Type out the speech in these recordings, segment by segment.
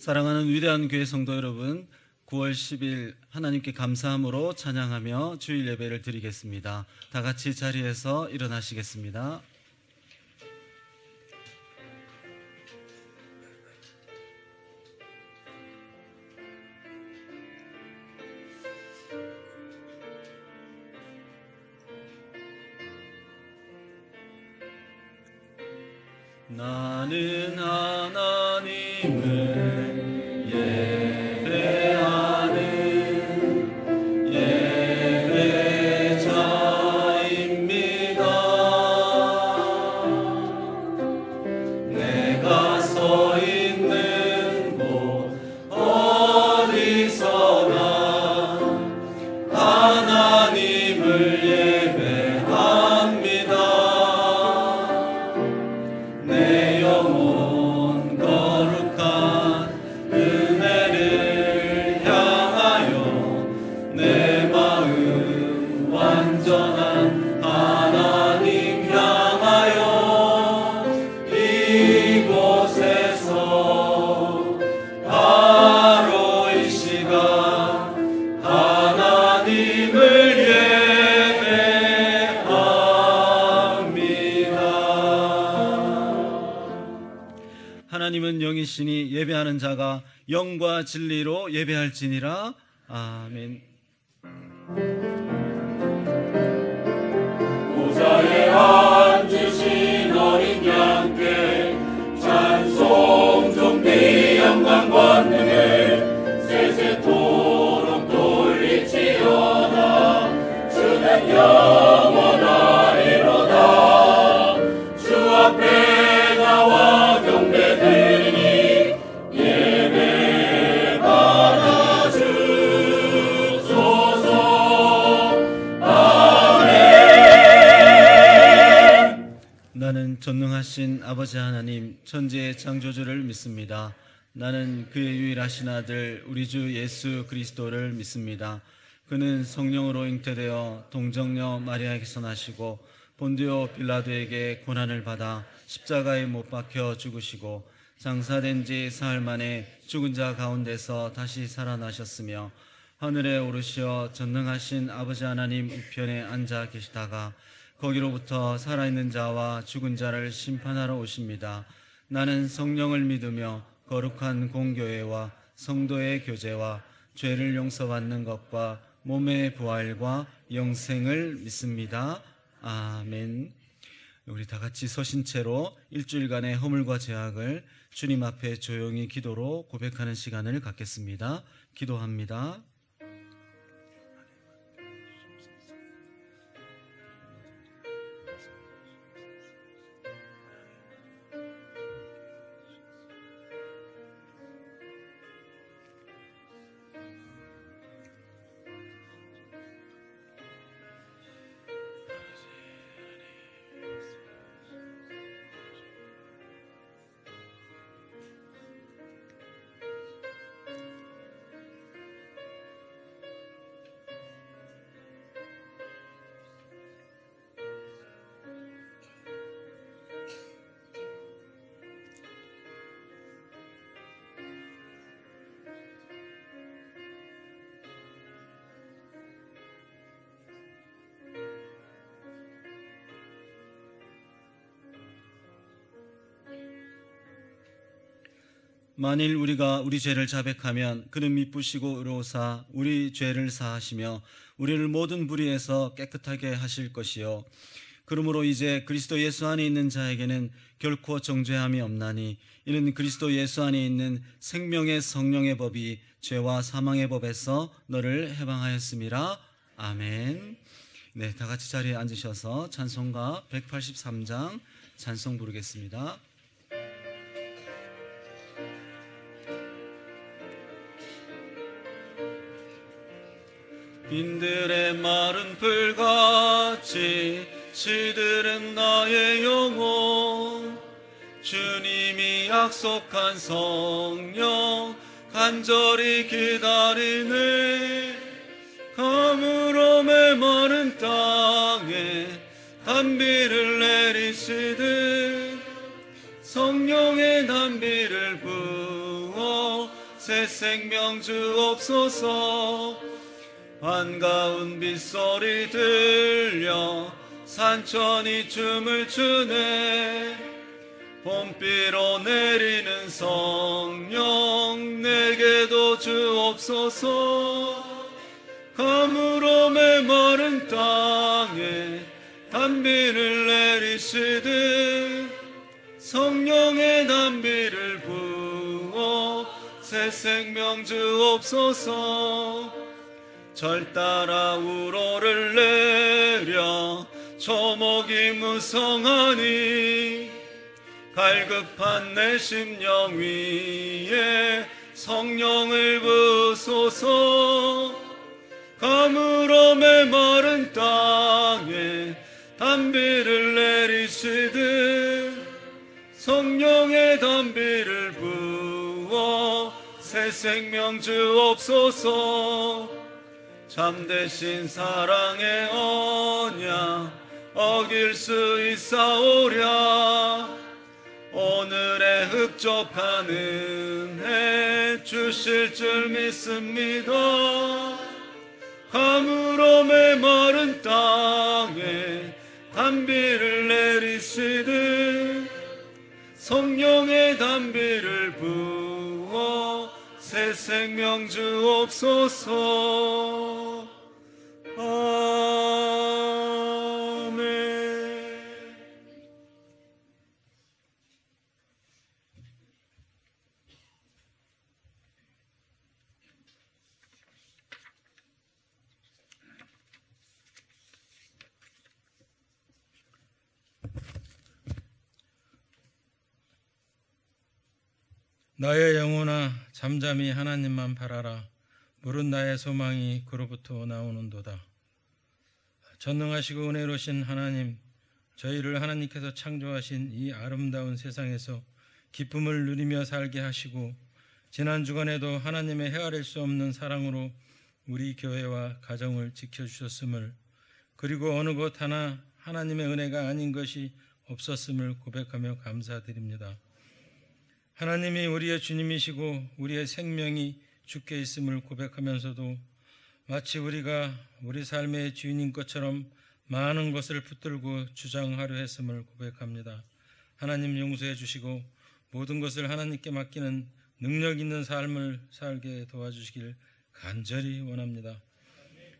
사랑하는 위대한 교회 성도 여러분, 9월 10일 하나님께 감사함으로 찬양하며 주일 예배를 드리겠습니다. 다 같이 자리에서 일어나시겠습니다. 나는 하나님을 하나님은 영이시니 예배하는 자가 영과 진리로 예배할지니라. 아멘. 보좌에 앉으신 어린 양께 찬송 존귀 영광 권능을 세세토록 돌리지어다. 주는 영원하리로다. 주 앞에 나와 경배 드리니 예배 받아주소서. 아멘. 나는 전능하신 아버지 하나님 천지의 창조주를 믿습니다. 나는 그의 유일하신 아들 우리 주 예수 그리스도를 믿습니다. 그는 성령으로 잉태되어 동정녀 마리아에게서 나시고 본디오 빌라도에게 고난을 받아 십자가에 못 박혀 죽으시고 장사된 지 사흘 만에 죽은 자 가운데서 다시 살아나셨으며 하늘에 오르시어 전능하신 아버지 하나님 우편에 앉아 계시다가 거기로부터 살아있는 자와 죽은 자를 심판하러 오십니다. 나는 성령을 믿으며 거룩한 공교회와 성도의 교제와 죄를 용서받는 것과 몸의 부활과 영생을 믿습니다. 아멘. 우리 다 같이 서신 채로 일주일간의 허물과 죄악을 주님 앞에 조용히 기도로 고백하는 시간을 갖겠습니다. 기도합니다. 만일 우리가 우리 죄를 자백하면 그는 미쁘시고 의로우사 우리 죄를 사하시며 우리를 모든 불의에서 깨끗하게 하실 것이요 그러므로 이제 그리스도 예수 안에 있는 자에게는 결코 정죄함이 없나니 이는 그리스도 예수 안에 있는 생명의 성령의 법이 죄와 사망의 법에서 너를 해방하였음이라. 아멘. 네, 다 같이 자리에 앉으셔서 찬송가 183장 찬송 부르겠습니다. 빈들의 마른 풀같이 시들은 나의 영혼 주님이 약속한 성령 간절히 기다리네. 가물어 메마른 땅에 단비를 내리시듯 성령의 단비를 부어 새 생명 주옵소서. 반가운 빗소리 들려 산천이 춤을 추네. 봄비로 내리는 성령 내게도 주옵소서. 가물어 메마른 땅에 단비를 내리시듯 성령의 단비를 부어 새 생명 주옵소서. 절 따라 우로를 내려 초목이 무성하니 갈급한 내 심령 위에 성령을 부소서. 가물어 메마른 땅에 단비를 내리시듯 성령의 단비를 부어 새 생명 주옵소서. 참되신 사랑의 언약 어길 수 있사오랴. 오늘의 흡족한 은혜 주실 줄 믿습니다. 가물어 메마른 땅에 단비를 내리시듯 성령의 단비를 부어 새 생명 주옵소서. 아멘. 나의 영혼아 잠잠히 하나님만 바라라. 물은 나의 소망이 그로부터 나오는도다. 전능하시고 은혜로우신 하나님, 저희를 하나님께서 창조하신 이 아름다운 세상에서 기쁨을 누리며 살게 하시고 지난 주간에도 하나님의 헤아릴 수 없는 사랑으로 우리 교회와 가정을 지켜주셨음을, 그리고 어느 것 하나 하나님의 은혜가 아닌 것이 없었음을 고백하며 감사드립니다. 하나님이 우리의 주님이시고 우리의 생명이 주께 있음을 고백하면서도 마치 우리가 우리 삶의 주인인 것처럼 많은 것을 붙들고 주장하려 했음을 고백합니다. 하나님 용서해 주시고 모든 것을 하나님께 맡기는 능력 있는 삶을 살게 도와주시길 간절히 원합니다.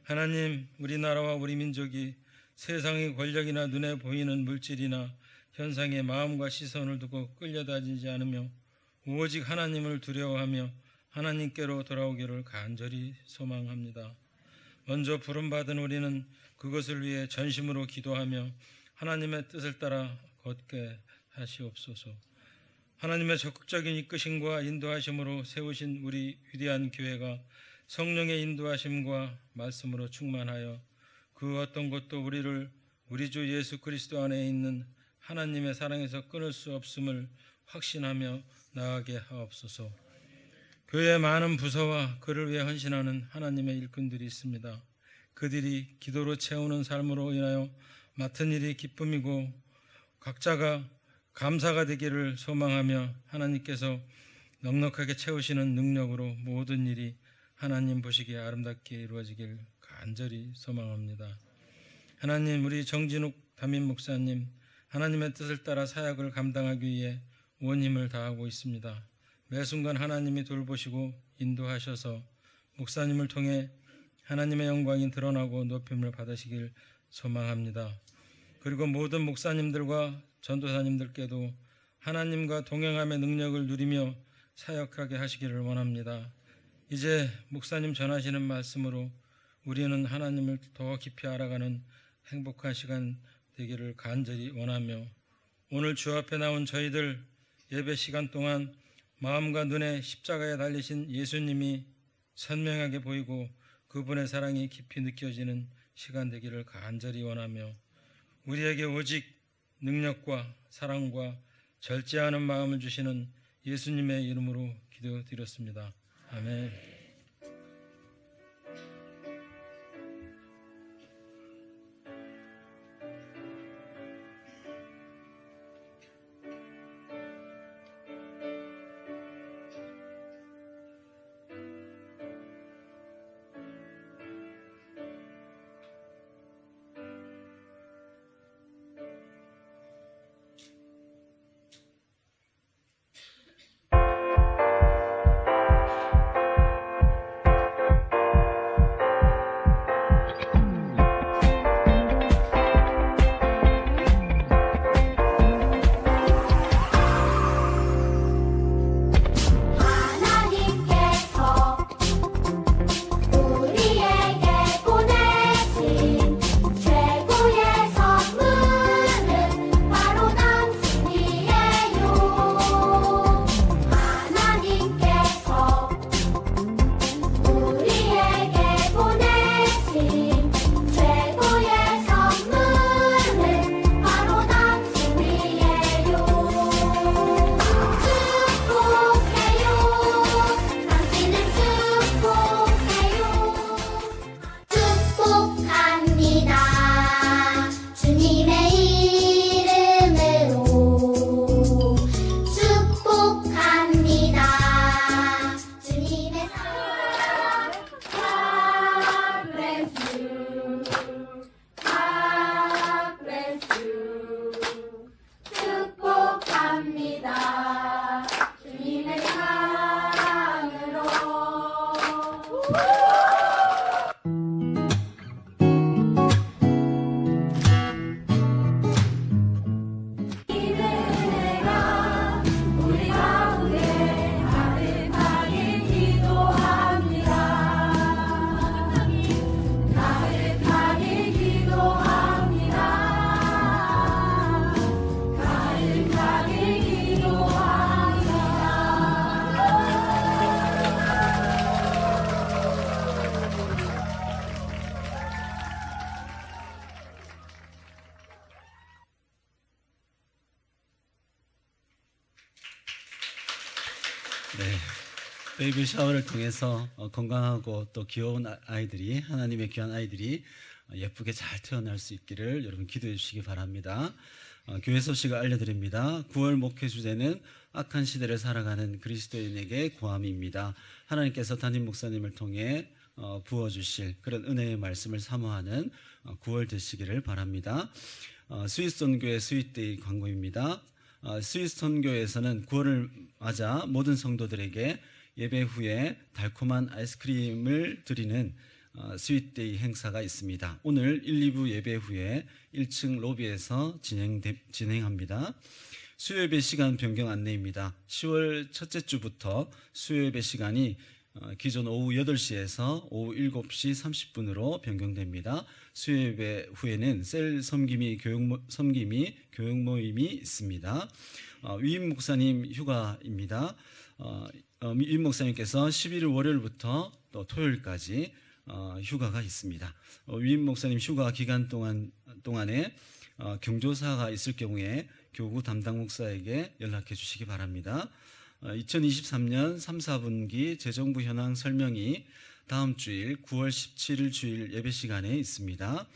하나님, 우리나라와 우리 민족이 세상의 권력이나 눈에 보이는 물질이나 현상에 마음과 시선을 두고 끌려다니지 않으며 오직 하나님을 두려워하며 하나님께로 돌아오기를 간절히 소망합니다. 먼저 부름받은 우리는 그것을 위해 전심으로 기도하며 하나님의 뜻을 따라 걷게 하시옵소서. 하나님의 적극적인 이끄심과 인도하심으로 세우신 우리 위대한 교회가 성령의 인도하심과 말씀으로 충만하여 그 어떤 것도 우리를 우리 주 예수 그리스도 안에 있는 하나님의 사랑에서 끊을 수 없음을 확신하며 나아가게 하옵소서. 교회에 많은 부서와 그를 위해 헌신하는 하나님의 일꾼들이 있습니다. 그들이 기도로 채우는 삶으로 인하여 맡은 일이 기쁨이고 각자가 감사가 되기를 소망하며 하나님께서 넉넉하게 채우시는 능력으로 모든 일이 하나님 보시기에 아름답게 이루어지길 간절히 소망합니다. 하나님, 우리 정진욱 담임 목사님 하나님의 뜻을 따라 사역을 감당하기 위해 온 힘을 다하고 있습니다. 매 순간 하나님이 돌보시고 인도하셔서 목사님을 통해 하나님의 영광이 드러나고 높임을 받으시길 소망합니다. 그리고 모든 목사님들과 전도사님들께도 하나님과 동행함의 능력을 누리며 사역하게 하시기를 원합니다. 이제 목사님 전하시는 말씀으로 우리는 하나님을 더 깊이 알아가는 행복한 시간 되기를 간절히 원하며 오늘 주 앞에 나온 저희들 예배 시간 동안 마음과 눈에 십자가에 달리신 예수님이 선명하게 보이고 그분의 사랑이 깊이 느껴지는 시간 되기를 간절히 원하며 우리에게 오직 능력과 사랑과 절제하는 마음을 주시는 예수님의 이름으로 기도드렸습니다. 아멘. 네, 베이비 샤워를 통해서 건강하고 또 귀여운 아이들이, 하나님의 귀한 아이들이 예쁘게 잘 태어날 수 있기를 여러분 기도해 주시기 바랍니다. 교회 소식을 알려드립니다. 9월 목회 주제는 악한 시대를 살아가는 그리스도인에게 구함입니다. 하나님께서 담임 목사님을 통해 부어주실 그런 은혜의 말씀을 사모하는 9월 되시기를 바랍니다. 스위스존교회 스윗데이 광고입니다. 스위스존교회에서는 9월을 맞아 모든 성도들에게 예배 후에 달콤한 아이스크림을 드리는 스윗데이 행사가 있습니다. 오늘 1, 2부 예배 후에 1층 로비에서 진행합니다. 수요예배 시간 변경 안내입니다. 10월 첫째 주부터 수요예배 시간이 기존 오후 8시에서 오후 7시 30분으로 변경됩니다. 수요예배 후에는 셀 섬김이 교육 모임이 있습니다. 위임 목사님 휴가입니다. 위임 목사님께서 11일 월요일부터 또 토요일까지 휴가가 있습니다. 위임 목사님 휴가 기간 동안에 경조사가 있을 경우에 교구 담당 목사에게 연락해 주시기 바랍니다. 2023년 3, 4분기 재정부 현황 설명이 다음 주일 9월 17일 주일 예배 시간에 있습니다.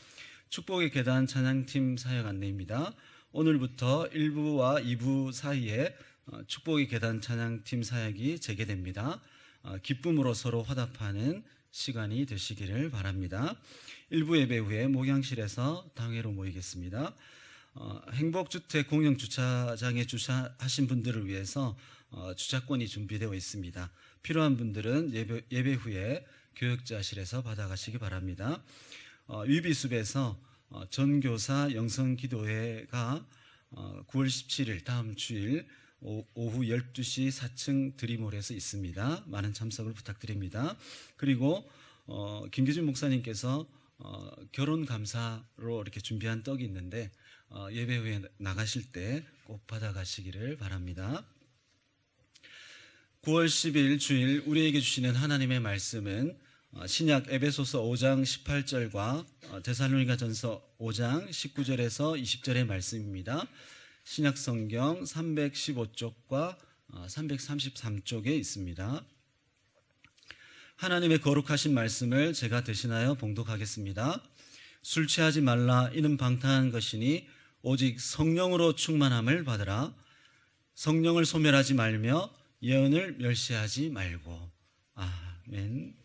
축복의 계단 찬양팀 사역 안내입니다. 오늘부터 1부와 2부 사이에 축복의 계단 찬양팀 사역이 재개됩니다. 기쁨으로 서로 화답하는 시간이 되시기를 바랍니다. 1부 예배 후에 목양실에서 당회로 모이겠습니다. 행복주택 공영주차장에 주차하신 분들을 위해서 주차권이 준비되어 있습니다. 필요한 분들은 예배 후에 교역자실에서 받아가시기 바랍니다. 위비숲에서 전교사 영성기도회가 9월 17일 다음 주일 오후 12시 4층 드림홀에서 있습니다. 많은 참석을 부탁드립니다. 그리고 김기준 목사님께서 결혼 감사로 이렇게 준비한 떡이 있는데 예배 후에 나가실 때 꼭 받아가시기를 바랍니다. 9월 10일 주일 우리에게 주시는 하나님의 말씀은 신약 에베소서 5장 18절과 데살로니가전서 5장 19절에서 20절의 말씀입니다. 신약 성경 315쪽과 333쪽에 있습니다. 하나님의 거룩하신 말씀을 제가 대신하여 봉독하겠습니다. 술 취하지 말라 이는 방탕한 것이니 오직 성령으로 충만함을 받으라. 성령을 소멸하지 말며 예언을 멸시하지 말고. 아멘.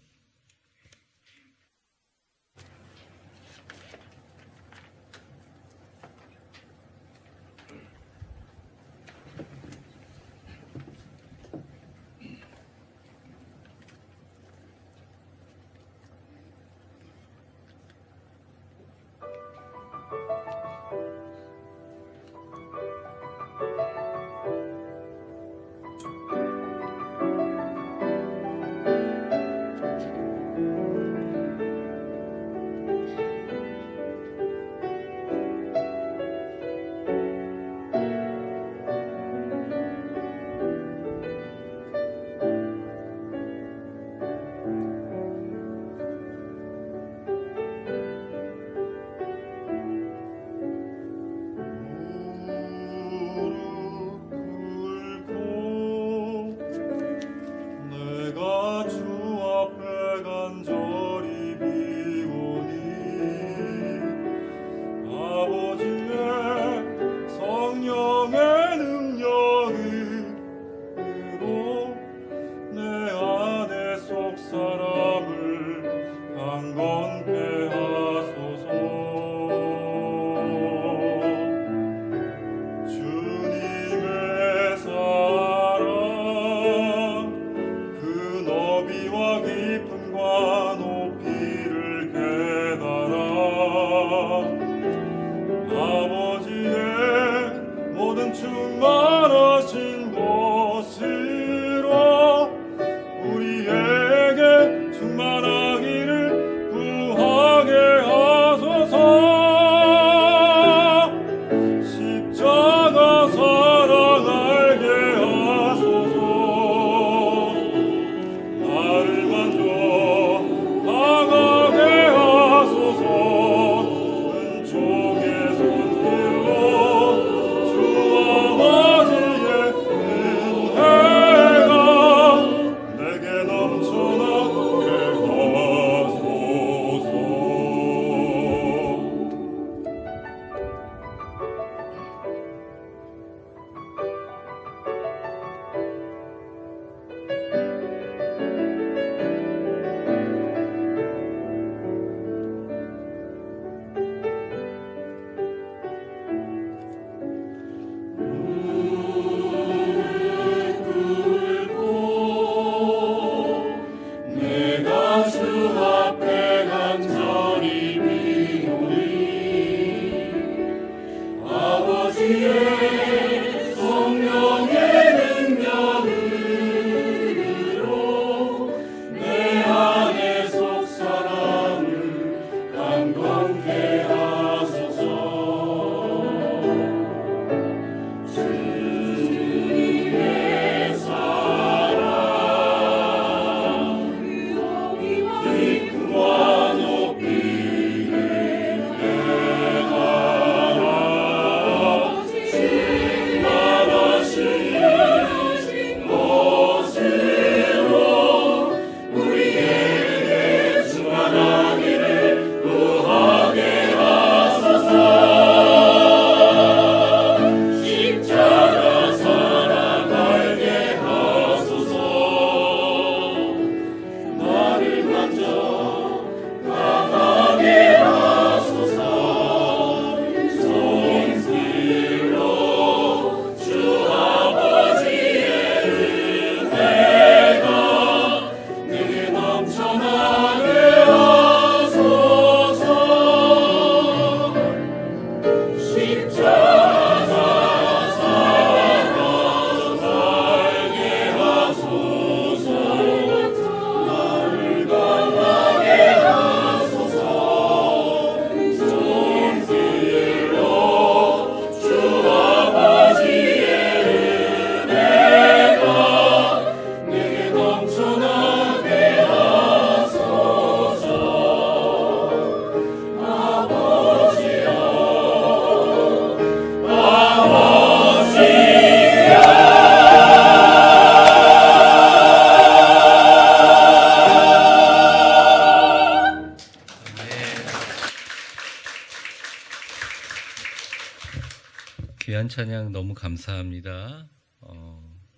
찬양 너무 감사합니다.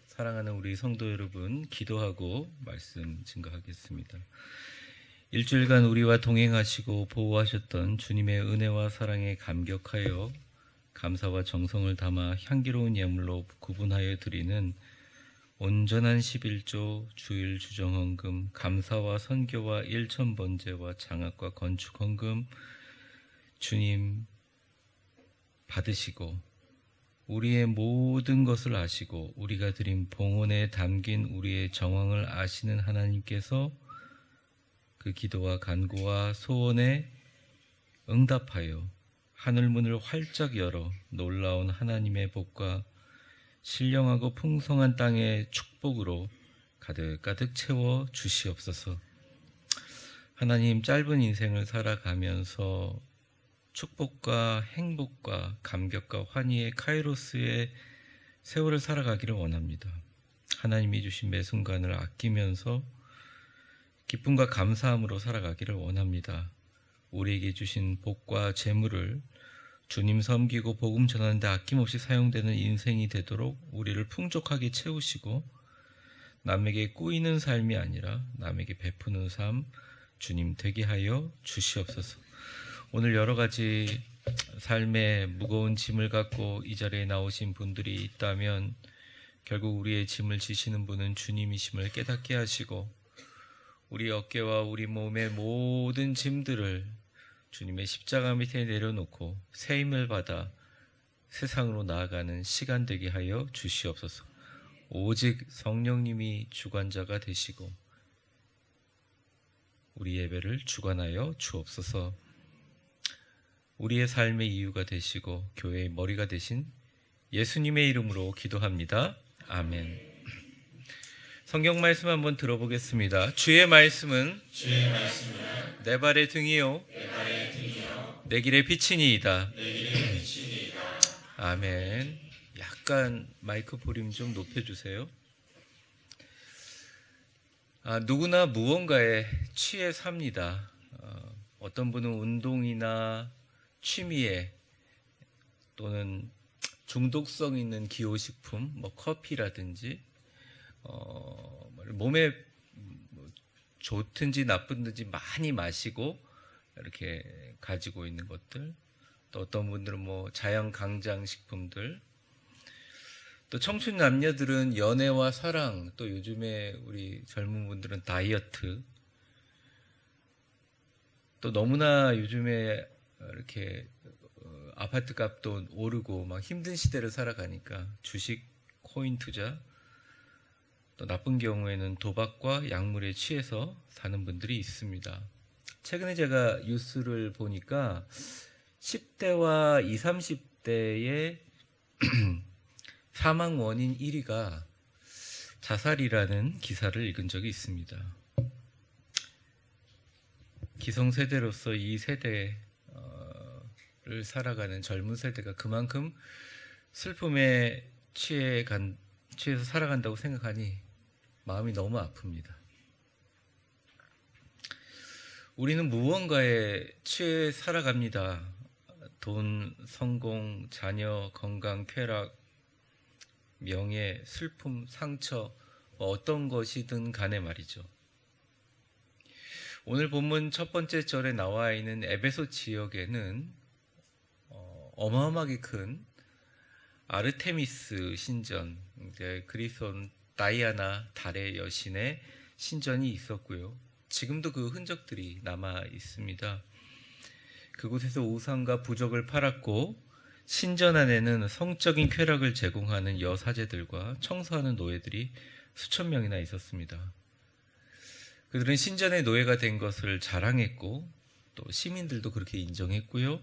사랑하는 우리 성도 여러분, 기도하고 말씀 증거하겠습니다. 일주일간 우리와 동행하시고 보호하셨던 주님의 은혜와 사랑에 감격하여 감사와 정성을 담아 향기로운 예물로 구분하여 드리는 온전한 11조 주일 주정헌금, 감사와 선교와 일천번제와 장학과 건축헌금 주님 받으시고 우리의 모든 것을 아시고 우리가 드린 봉헌에 담긴 우리의 정황을 아시는 하나님께서 그 기도와 간구와 소원에 응답하여 하늘문을 활짝 열어 놀라운 하나님의 복과 신령하고 풍성한 땅의 축복으로 가득가득 채워 주시옵소서. 하나님, 짧은 인생을 살아가면서 축복과 행복과 감격과 환희의 카이로스의 세월을 살아가기를 원합니다. 하나님이 주신 매 순간을 아끼면서 기쁨과 감사함으로 살아가기를 원합니다. 우리에게 주신 복과 재물을 주님 섬기고 복음 전하는 데 아낌없이 사용되는 인생이 되도록 우리를 풍족하게 채우시고 남에게 꾸이는 삶이 아니라 남에게 베푸는 삶 주님 되게 하여 주시옵소서. 오늘 여러 가지 삶의 무거운 짐을 갖고 이 자리에 나오신 분들이 있다면 결국 우리의 짐을 지시는 분은 주님이심을 깨닫게 하시고 우리 어깨와 우리 몸의 모든 짐들을 주님의 십자가 밑에 내려놓고 새 힘을 받아 세상으로 나아가는 시간 되게 하여 주시옵소서. 오직 성령님이 주관자가 되시고 우리 예배를 주관하여 주옵소서. 우리의 삶의 이유가 되시고 교회의 머리가 되신 예수님의 이름으로 기도합니다. 아멘. 성경 말씀 한번 들어보겠습니다. 주의 말씀은 내 발의 등이요 내 길의 빛이니이다. 아멘. 약간 마이크 볼륨 좀 높여주세요. 누구나 무언가에 취해 삽니다. 어떤 분은 운동이나 취미에 또는 중독성 있는 기호식품, 커피라든지 몸에 좋든지 나쁜지 많이 마시고 이렇게 가지고 있는 것들, 또 어떤 분들은 자연 강장 식품들, 또 청춘 남녀들은 연애와 사랑, 또 요즘에 우리 젊은 분들은 다이어트, 또 너무나 요즘에 이렇게 아파트 값도 오르고 막 힘든 시대를 살아가니까 주식, 코인 투자, 또 나쁜 경우에는 도박과 약물에 취해서 사는 분들이 있습니다. 최근에 제가 뉴스를 보니까 10대와 20, 30대의 사망 원인 1위가 자살이라는 기사를 읽은 적이 있습니다. 기성세대로서 이 세대를 살아가는 젊은 세대가 그만큼 슬픔에 취해서 살아간다고 생각하니 마음이 너무 아픕니다. 우리는 무언가에 취해 살아갑니다. 돈, 성공, 자녀, 건강, 쾌락, 명예, 슬픔, 상처, 어떤 것이든 간에 말이죠. 오늘 본문 첫 번째 절에 나와 있는 에베소 지역에는 어마어마하게 큰 아르테미스 신전, 그리스론 다이아나 달의 여신의 신전이 있었고요. 지금도 그 흔적들이 남아 있습니다. 그곳에서 우상과 부적을 팔았고 신전 안에는 성적인 쾌락을 제공하는 여사제들과 청소하는 노예들이 수천 명이나 있었습니다. 그들은 신전의 노예가 된 것을 자랑했고 또 시민들도 그렇게 인정했고요.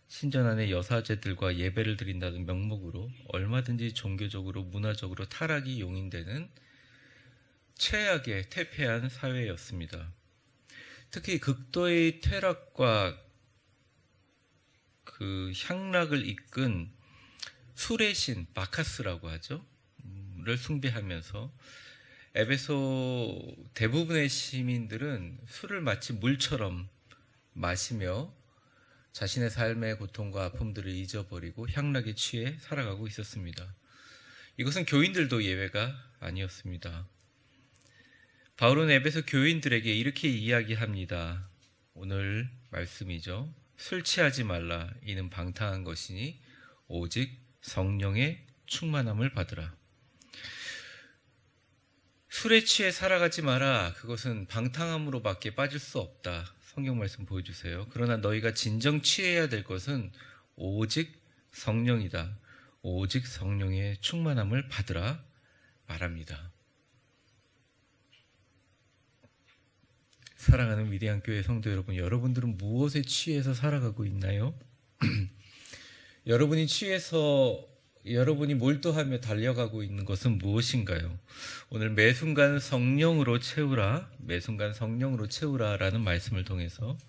신전 안에 여사제들과 예배를 드린다는 명목으로 얼마든지 종교적으로 문화적으로 타락이 용인되는 최악의 퇴폐한 사회였습니다. 특히 극도의 퇴락과 그 향락을 이끈 술의 신 바카스라고 하죠. 를 숭배하면서 에베소 대부분의 시민들은 술을 마치 물처럼 마시며 자신의 삶의 고통과 아픔들을 잊어버리고 향락에 취해 살아가고 있었습니다. 이것은 교인들도 예외가 아니었습니다. 바울은 에베소 교인들에게 이렇게 이야기합니다. 오늘 말씀이죠. 술 취하지 말라. 이는 방탕한 것이니 오직 성령의 충만함을 받으라. 술에 취해 살아가지 마라. 그것은 방탕함으로밖에 빠질 수 없다. 성경 말씀 보여주세요. 그러나 너희가 진정 취해야 될 것은 오직 성령이다. 오직 성령의 충만함을 받으라 말합니다. 사랑하는 위대한 교회 성도 여러분, 여러분들은 무엇에 취해서 살아가고 있나요? 여러분이 취해서 여러분이 몰두하며 달려가고 있는 것은 무엇인가요? 오늘 매 순간 성령으로 채우라, 매 순간 성령으로 채우라라는 말씀을 통해서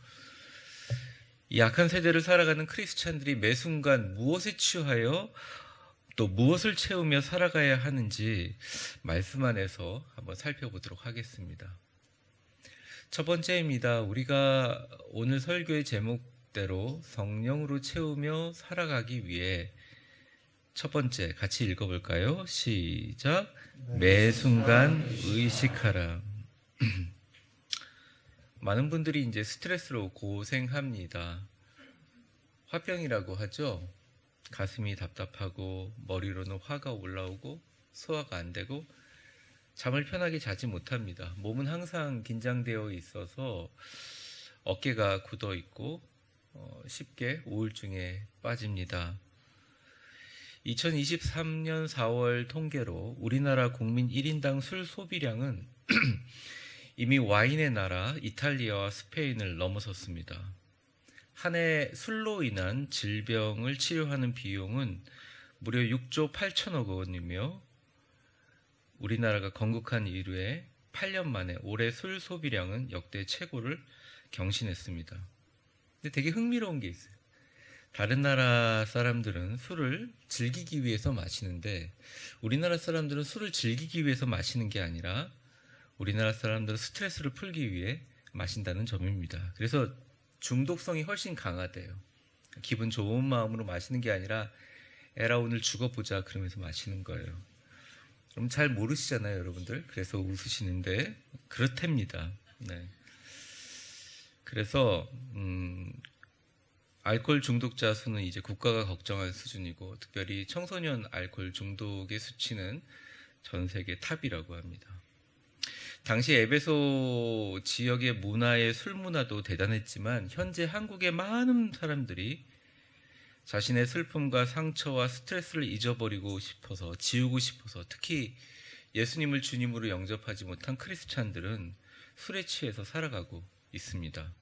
이 악한 세대를 살아가는 크리스찬들이 매 순간 무엇에 취하여 또 무엇을 채우며 살아가야 하는지 말씀 안에서 한번 살펴보도록 하겠습니다. 첫 번째입니다. 우리가 오늘 설교의 제목대로 성령으로 채우며 살아가기 위해 첫 번째 같이 읽어볼까요? 시작. 매 순간 의식하라. 많은 분들이 이제 스트레스로 고생합니다. 화병이라고 하죠. 가슴이 답답하고 머리로는 화가 올라오고 소화가 안 되고 잠을 편하게 자지 못합니다. 몸은 항상 긴장되어 있어서 어깨가 굳어 있고 쉽게 우울증에 빠집니다. 2023년 4월 통계로 우리나라 국민 1인당 술 소비량은 이미 와인의 나라 이탈리아와 스페인을 넘어섰습니다. 한 해 술로 인한 질병을 치료하는 비용은 무려 6조 8천억 원이며 우리나라가 건국한 이후에 8년 만에 올해 술 소비량은 역대 최고를 경신했습니다. 근데 되게 흥미로운 게 있어요. 다른 나라 사람들은 술을 즐기기 위해서 마시는데 우리나라 사람들은 술을 즐기기 위해서 마시는 게 아니라 우리나라 사람들은 스트레스를 풀기 위해 마신다는 점입니다. 그래서 중독성이 훨씬 강하대요. 기분 좋은 마음으로 마시는 게 아니라 에라 오늘 죽어보자 그러면서 마시는 거예요. 그럼 잘 모르시잖아요, 여러분들. 그래서 웃으시는데 그렇답니다. 네. 그래서 알코올 중독자 수는 이제 국가가 걱정할 수준이고 특별히 청소년 알코올 중독의 수치는 전 세계 탑이라고 합니다. 당시 에베소 지역의 문화의 술 문화도 대단했지만 현재 한국의 많은 사람들이 자신의 슬픔과 상처와 스트레스를 잊어버리고 싶어서 지우고 싶어서 특히 예수님을 주님으로 영접하지 못한 크리스찬들은 술에 취해서 살아가고 있습니다.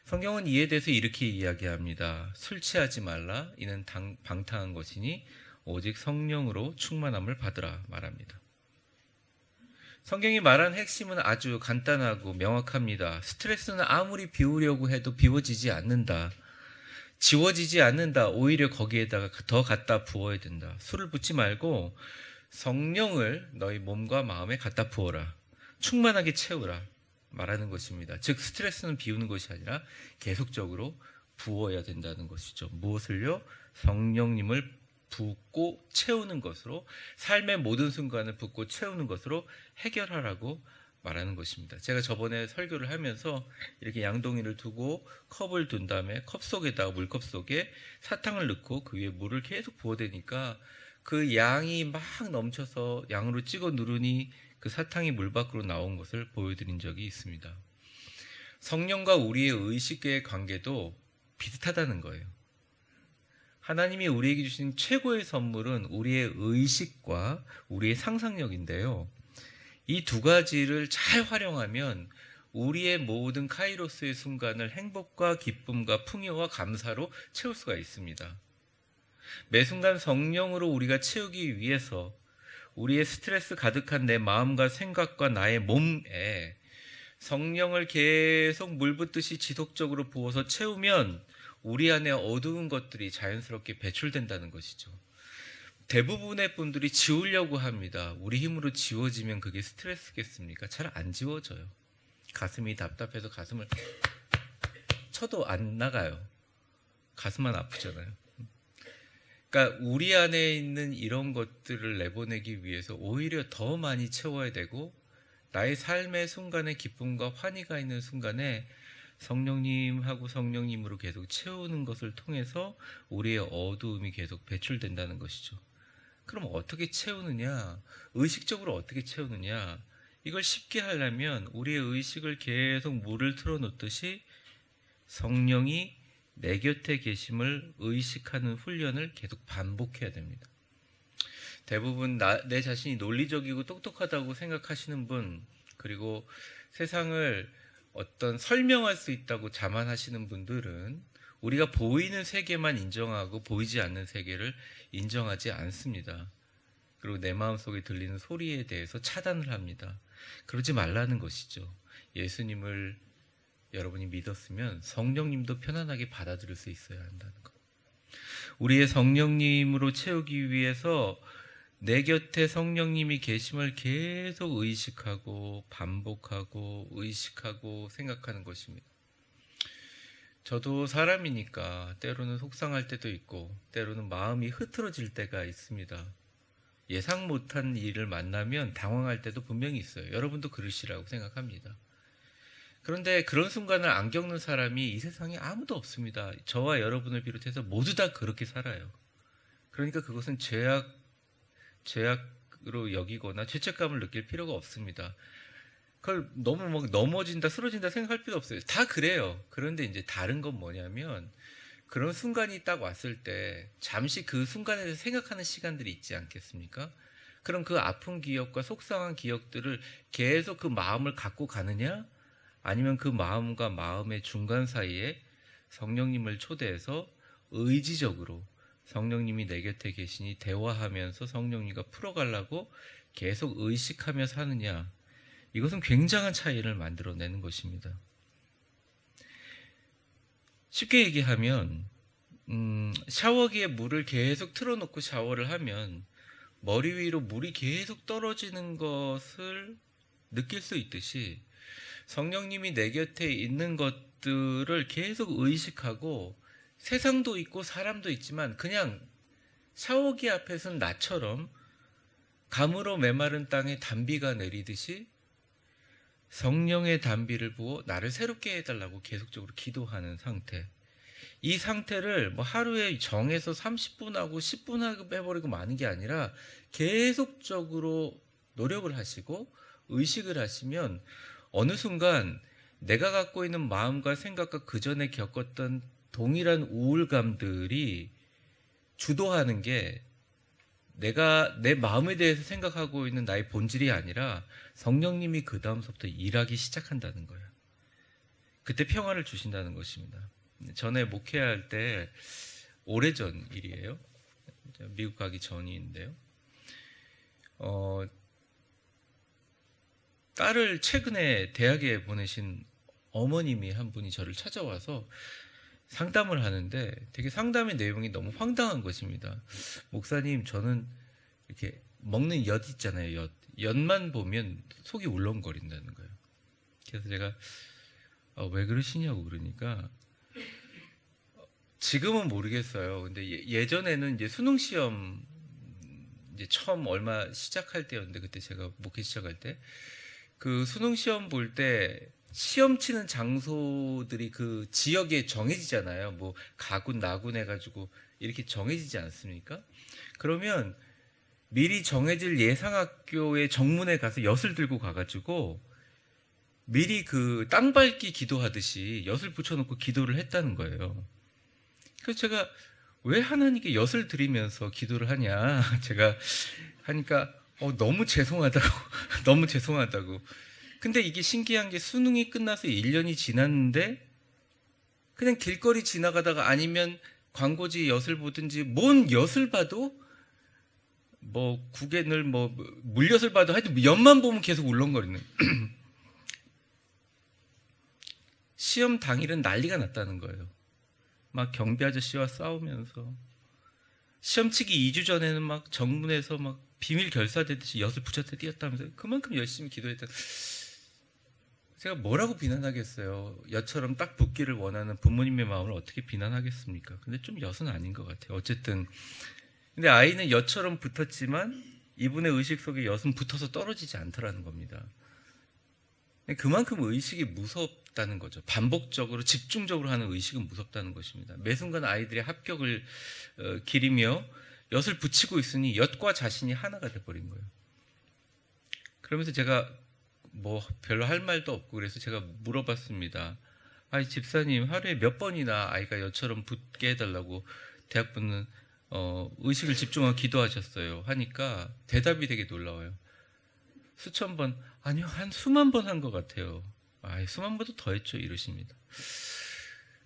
성경은 이에 대해서 이렇게 이야기합니다. 술 취하지 말라. 이는 방탕한 것이니 오직 성령으로 충만함을 받으라 말합니다. 성경이 말한 핵심은 아주 간단하고 명확합니다. 스트레스는 아무리 비우려고 해도 비워지지 않는다. 지워지지 않는다. 오히려 거기에다가 더 갖다 부어야 된다. 술을 붓지 말고 성령을 너희 몸과 마음에 갖다 부어라. 충만하게 채우라. 말하는 것입니다. 즉 스트레스는 비우는 것이 아니라 계속적으로 부어야 된다는 것이죠. 무엇을요? 성령님을 붓고 채우는 것으로 삶의 모든 순간을 붓고 채우는 것으로 해결하라고 말하는 것입니다. 제가 저번에 설교를 하면서 이렇게 양동이를 두고 컵을 둔 다음에 컵 속에다가 물컵 속에 사탕을 넣고 그 위에 물을 계속 부어대니까 그 양이 막 넘쳐서 양으로 찍어 누르니 그 사탕이 물 밖으로 나온 것을 보여드린 적이 있습니다. 성령과 우리의 의식의 관계도 비슷하다는 거예요. 하나님이 우리에게 주신 최고의 선물은 우리의 의식과 우리의 상상력인데요. 이 두 가지를 잘 활용하면 우리의 모든 카이로스의 순간을 행복과 기쁨과 풍요와 감사로 채울 수가 있습니다. 매 순간 성령으로 우리가 채우기 위해서 우리의 스트레스 가득한 내 마음과 생각과 나의 몸에 성령을 계속 물 붓듯이 지속적으로 부어서 채우면 우리 안에 어두운 것들이 자연스럽게 배출된다는 것이죠. 대부분의 분들이 지우려고 합니다. 우리 힘으로 지워지면 그게 스트레스겠습니까? 잘 안 지워져요. 가슴이 답답해서 가슴을 쳐도 안 나가요. 가슴만 아프잖아요. 그러니까 우리 안에 있는 이런 것들을 내보내기 위해서 오히려 더 많이 채워야 되고, 나의 삶의 순간에 기쁨과 환희가 있는 순간에 성령님하고 성령님으로 계속 채우는 것을 통해서 우리의 어두움이 계속 배출된다는 것이죠. 그럼 어떻게 채우느냐? 의식적으로 어떻게 채우느냐? 이걸 쉽게 하려면 우리의 의식을 계속 물을 틀어놓듯이 성령이 내 곁에 계심을 의식하는 훈련을 계속 반복해야 됩니다. 대부분 내 자신이 논리적이고 똑똑하다고 생각하시는 분, 그리고 세상을 어떤 설명할 수 있다고 자만하시는 분들은 우리가 보이는 세계만 인정하고 보이지 않는 세계를 인정하지 않습니다. 그리고 내 마음속에 들리는 소리에 대해서 차단을 합니다. 그러지 말라는 것이죠. 예수님을 여러분이 믿었으면 성령님도 편안하게 받아들일 수 있어야 한다는 것. 우리의 성령님으로 채우기 위해서 내 곁에 성령님이 계심을 계속 의식하고 반복하고 의식하고 생각하는 것입니다. 저도 사람이니까 때로는 속상할 때도 있고 때로는 마음이 흐트러질 때가 있습니다. 예상 못한 일을 만나면 당황할 때도 분명히 있어요. 여러분도 그러시라고 생각합니다. 그런데 그런 순간을 안 겪는 사람이 이 세상에 아무도 없습니다. 저와 여러분을 비롯해서 모두 다 그렇게 살아요. 그러니까 그것은 죄악으로 여기거나 죄책감을 느낄 필요가 없습니다. 그걸 너무 막 넘어진다, 쓰러진다 생각할 필요 없어요. 다 그래요. 그런데 이제 다른 건 뭐냐면 그런 순간이 딱 왔을 때 잠시 그 순간에 대해서 생각하는 시간들이 있지 않겠습니까? 그럼 그 아픈 기억과 속상한 기억들을 계속 그 마음을 갖고 가느냐? 아니면 그 마음과 마음의 중간 사이에 성령님을 초대해서 의지적으로 성령님이 내 곁에 계시니 대화하면서 성령님과 풀어가려고 계속 의식하며 사느냐? 이것은 굉장한 차이를 만들어내는 것입니다. 쉽게 얘기하면 샤워기에 물을 계속 틀어놓고 샤워를 하면 머리 위로 물이 계속 떨어지는 것을 느낄 수 있듯이 성령님이 내 곁에 있는 것들을 계속 의식하고 세상도 있고 사람도 있지만 그냥 샤워기 앞에서는 나처럼 가물어 메마른 땅에 단비가 내리듯이 성령의 단비를 부어 나를 새롭게 해달라고 계속적으로 기도하는 상태. 이 상태를 뭐 하루에 정해서 30분 하고 10분 하고 해버리고 마는 게 아니라 계속적으로 노력을 하시고 의식을 하시면 어느 순간 내가 갖고 있는 마음과 생각과 그 전에 겪었던 동일한 우울감들이 주도하는 게 내가 내 마음에 대해서 생각하고 있는 나의 본질이 아니라 성령님이 그 다음서부터 일하기 시작한다는 거예요. 그때 평안을 주신다는 것입니다. 전에 목회할 때 오래전 일이에요. 미국 가기 전인데요. 딸을 최근에 대학에 보내신 어머님이 한 분이 저를 찾아와서 상담을 하는데 되게 상담의 내용이 너무 황당한 것입니다. 목사님, 저는 이렇게 먹는 엿 있잖아요. 엿만 보면 속이 울렁거린다는 거예요. 그래서 제가 왜 그러시냐고 그러니까 지금은 모르겠어요. 근데 예전에는 이제 수능 시험 이제 처음 얼마 시작할 때였는데 그때 제가 목회 시작할 때 그 수능 시험 볼 때 시험 치는 장소들이 그 지역에 정해지잖아요. 뭐 가군, 나군 해가지고 이렇게 정해지지 않습니까? 그러면 미리 정해질 예상학교의 정문에 가서 엿을 들고 가가지고 미리 그 땅 밟기 기도하듯이 엿을 붙여놓고 기도를 했다는 거예요. 그래서 제가 왜 하나님께 엿을 드리면서 기도를 하냐 제가 하니까 너무 죄송하다고 너무 죄송하다고. 근데 이게 신기한 게 수능이 끝나서 1년이 지났는데 그냥 길거리 지나가다가 아니면 광고지 엿을 보든지 뭔 엿을 봐도 뭐 국엔을 뭐 물엿을 봐도 하여튼 엿만 보면 계속 울렁거리는 시험 당일은 난리가 났다는 거예요. 막 경비 아저씨와 싸우면서 시험 치기 2주 전에는 막 정문에서 막 비밀 결사되듯이 엿을 붙였다 뛰었다면서 그만큼 열심히 기도했다. 제가 뭐라고 비난하겠어요. 여처럼 딱 붙기를 원하는 부모님의 마음을 어떻게 비난하겠습니까? 근데 좀 엿은 아닌 것 같아요. 어쨌든 근데 아이는 엿처럼 붙었지만 이분의 의식 속에 엿은 붙어서 떨어지지 않더라는 겁니다. 그만큼 의식이 무섭다는 거죠. 반복적으로 집중적으로 하는 의식은 무섭다는 것입니다. 매 순간 아이들의 합격을 기리며 엿을 붙이고 있으니 엿과 자신이 하나가 돼버린 거예요. 그러면서 제가 뭐 별로 할 말도 없고 그래서 제가 물어봤습니다. 아니 집사님 하루에 몇 번이나 아이가 엿처럼 붙게 해달라고 대학분은 의식을 집중하고 기도하셨어요 하니까 대답이 되게 놀라워요. 수천 번, 아니요 한 수만 번 한 것 같아요. 수만 번도 더 했죠 이러십니다.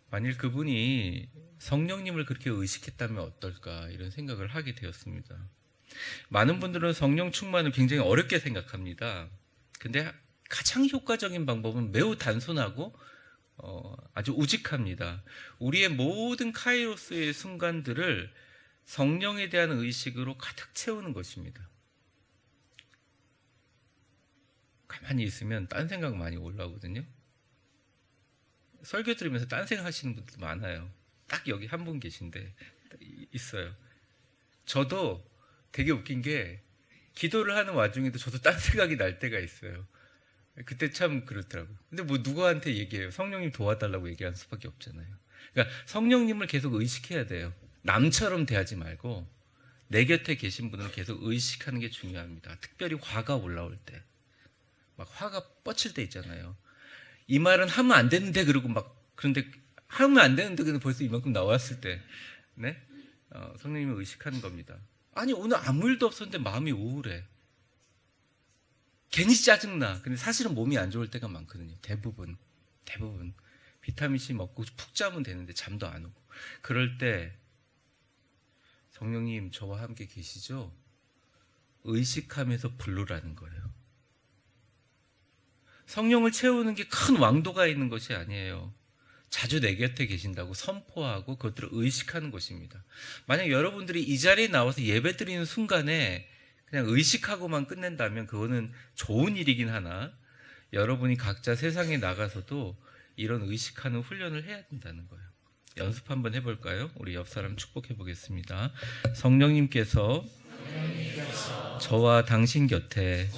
만일 그분이 성령님을 그렇게 의식했다면 어떨까 이런 생각을 하게 되었습니다. 많은 분들은 성령 충만을 굉장히 어렵게 생각합니다. 근데 가장 효과적인 방법은 매우 단순하고 아주 우직합니다. 우리의 모든 카이로스의 순간들을 성령에 대한 의식으로 가득 채우는 것입니다. 가만히 있으면 딴 생각 많이 올라오거든요. 설교 들으면서 딴 생각 하시는 분들 많아요. 딱 여기 한 분 계신데 있어요. 저도 되게 웃긴 게 기도를 하는 와중에도 저도 딴 생각이 날 때가 있어요. 그때 참 그렇더라고요. 근데 뭐 누구한테 얘기해요? 성령님 도와달라고 얘기할 수밖에 없잖아요. 그러니까 성령님을 계속 의식해야 돼요. 남처럼 대하지 말고 내 곁에 계신 분을 계속 의식하는 게 중요합니다. 특별히 화가 올라올 때, 막 화가 뻗칠 때 있잖아요. 이 말은 하면 안 되는데 그러고 막 그런데 하면 안 되는데 근데 벌써 이만큼 나왔을 때, 네, 성령님을 의식하는 겁니다. 아니 오늘 아무 일도 없었는데 마음이 우울해. 괜히 짜증나. 근데 사실은 몸이 안 좋을 때가 많거든요. 대부분 비타민C 먹고 푹 자면 되는데 잠도 안 오고. 그럴 때 성령님 저와 함께 계시죠? 의식하면서 부르라는 거예요. 성령을 채우는 게 큰 왕도가 있는 것이 아니에요. 자주 내 곁에 계신다고 선포하고 그것들을 의식하는 것입니다. 만약 여러분들이 이 자리에 나와서 예배 드리는 순간에 그냥 의식하고만 끝낸다면 그거는 좋은 일이긴 하나 여러분이 각자 세상에 나가서도 이런 의식하는 훈련을 해야 된다는 거예요. 연습 한번 해볼까요? 우리 옆 사람 축복해 보겠습니다. 성령님께서 저와 당신 곁에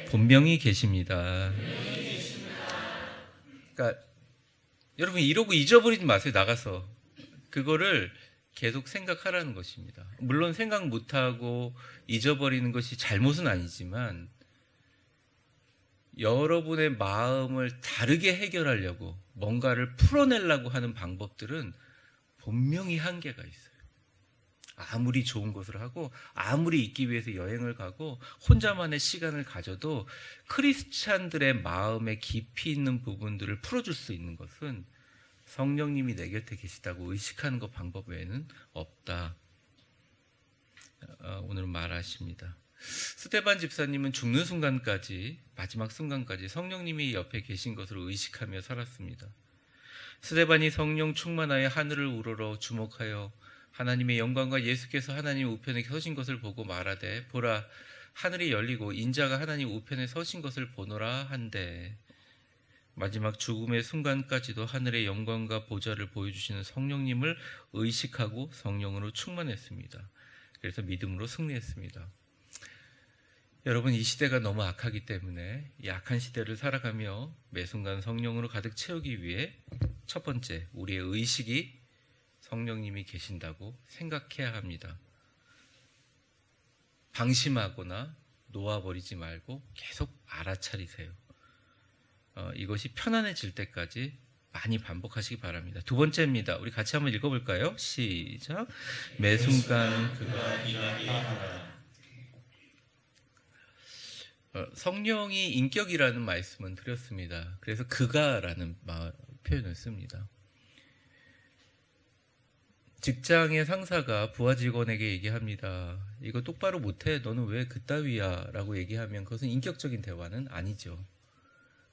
분명히 계십니다. 그러니까 여러분 이러고 잊어버리지 마세요. 나가서 그거를 계속 생각하라는 것입니다. 물론 생각 못하고 잊어버리는 것이 잘못은 아니지만 여러분의 마음을 다르게 해결하려고 뭔가를 풀어내려고 하는 방법들은 분명히 한계가 있어요. 아무리 좋은 것을 하고 아무리 있기 위해서 여행을 가고 혼자만의 시간을 가져도 크리스찬들의 마음에 깊이 있는 부분들을 풀어줄 수 있는 것은 성령님이 내 곁에 계시다고 의식하는 것 방법 외에는 없다. 오늘 말하십니다. 스데반 집사님은 죽는 순간까지, 마지막 순간까지 성령님이 옆에 계신 것을 의식하며 살았습니다. 스데반이 성령 충만하여 하늘을 우러러 주목하여 하나님의 영광과 예수께서 하나님 우편에 서신 것을 보고 말하되 보라 하늘이 열리고 인자가 하나님 우편에 서신 것을 보노라 한데 마지막 죽음의 순간까지도 하늘의 영광과 보좌를 보여주시는 성령님을 의식하고 성령으로 충만했습니다. 그래서 믿음으로 승리했습니다. 여러분 이 시대가 너무 악하기 때문에 이 악한 시대를 살아가며 매 순간 성령으로 가득 채우기 위해 첫 번째 우리의 의식이 성령님이 계신다고 생각해야 합니다. 방심하거나 놓아버리지 말고 계속 알아차리세요. 이것이 편안해질 때까지 많이 반복하시기 바랍니다. 두 번째입니다. 우리 같이 한번 읽어볼까요? 시작. 매 순간 그가 이야기하라. 성령이 인격이라는 말씀은 드렸습니다. 그래서 그가라는 표현을 씁니다. 직장의 상사가 부하 직원에게 얘기합니다. 이거 똑바로 못해. 너는 왜 그따위야? 라고 얘기하면 그것은 인격적인 대화는 아니죠.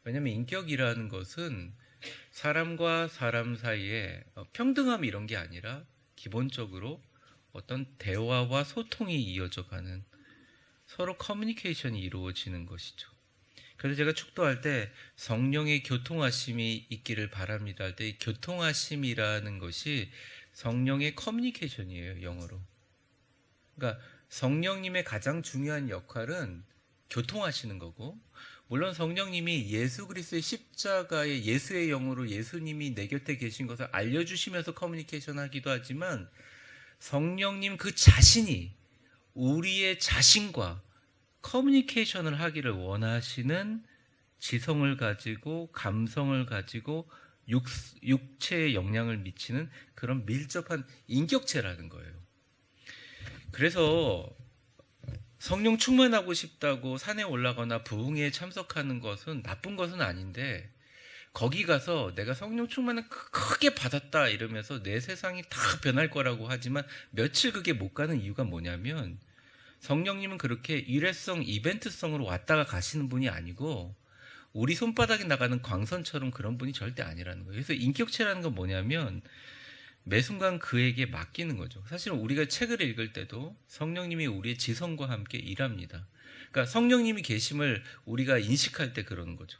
왜냐하면 인격이라는 것은 사람과 사람 사이에 평등함 이런 게 아니라 기본적으로 어떤 대화와 소통이 이어져 가는 서로 커뮤니케이션이 이루어지는 것이죠. 그래서 제가 축도할 때 성령의 교통하심이 있기를 바랍니다 할 때 이 교통하심이라는 것이 성령의 커뮤니케이션이에요, 영어로. 그러니까 성령님의 가장 중요한 역할은 교통하시는 거고, 물론 성령님이 예수 그리스도의 십자가의 예수의 영으로 예수님이 내 곁에 계신 것을 알려주시면서 커뮤니케이션 하기도 하지만, 성령님 그 자신이 우리의 자신과 커뮤니케이션을 하기를 원하시는 지성을 가지고 감성을 가지고 육체에 영향을 미치는 그런 밀접한 인격체라는 거예요. 그래서 성령 충만하고 싶다고 산에 올라가거나 부흥회에 참석하는 것은 나쁜 것은 아닌데, 거기 가서 내가 성령 충만을 크게 받았다 이러면서 내 세상이 다 변할 거라고 하지만 며칠 그게 못 가는 이유가 뭐냐면, 성령님은 그렇게 일회성, 이벤트성으로 왔다가 가시는 분이 아니고 우리 손바닥에 나가는 광선처럼 그런 분이 절대 아니라는 거예요. 그래서 인격체라는 건 뭐냐면 매 순간 그에게 맡기는 거죠. 사실은 우리가 책을 읽을 때도 성령님이 우리의 지성과 함께 일합니다. 그러니까 성령님이 계심을 우리가 인식할 때 그러는 거죠.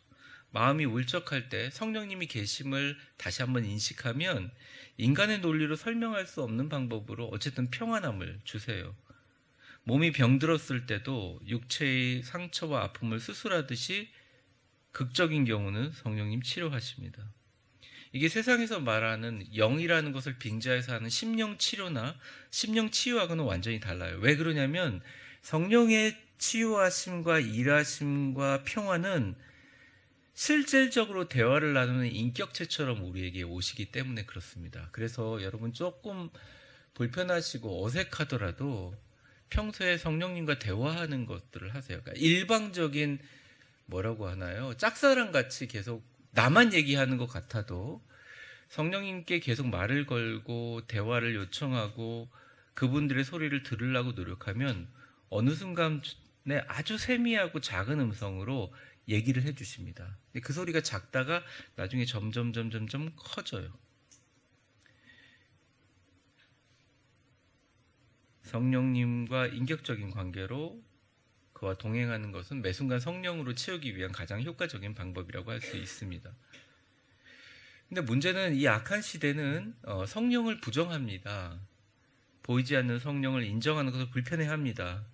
마음이 울적할 때 성령님이 계심을 다시 한번 인식하면 인간의 논리로 설명할 수 없는 방법으로 어쨌든 평안함을 주세요. 몸이 병들었을 때도 육체의 상처와 아픔을 수술하듯이 극적인 경우는 성령님 치료하십니다. 이게 세상에서 말하는 영이라는 것을 빙자해서 하는 심령 치료나 심령 치유하고는 완전히 달라요. 왜 그러냐면 성령의 치유하심과 일하심과 평화는 실질적으로 대화를 나누는 인격체처럼 우리에게 오시기 때문에 그렇습니다. 그래서 여러분 조금 불편하시고 어색하더라도 평소에 성령님과 대화하는 것들을 하세요. 그러니까 일방적인 뭐라고 하나요? 짝사랑같이 계속 나만 얘기하는 것 같아도 성령님께 계속 말을 걸고 대화를 요청하고 그분들의 소리를 들으려고 노력하면 어느 순간에 아주 세미하고 작은 음성으로 얘기를 해주십니다. 그 소리가 작다가 나중에 점점 커져요. 성령님과 인격적인 관계로 그와 동행하는 것은 매 순간 성령으로 채우기 위한 가장 효과적인 방법이라고 할 수 있습니다. 근데 문제는 이 악한 시대는 성령을 부정합니다. 보이지 않는 성령을 인정하는 것을 불편해합니다.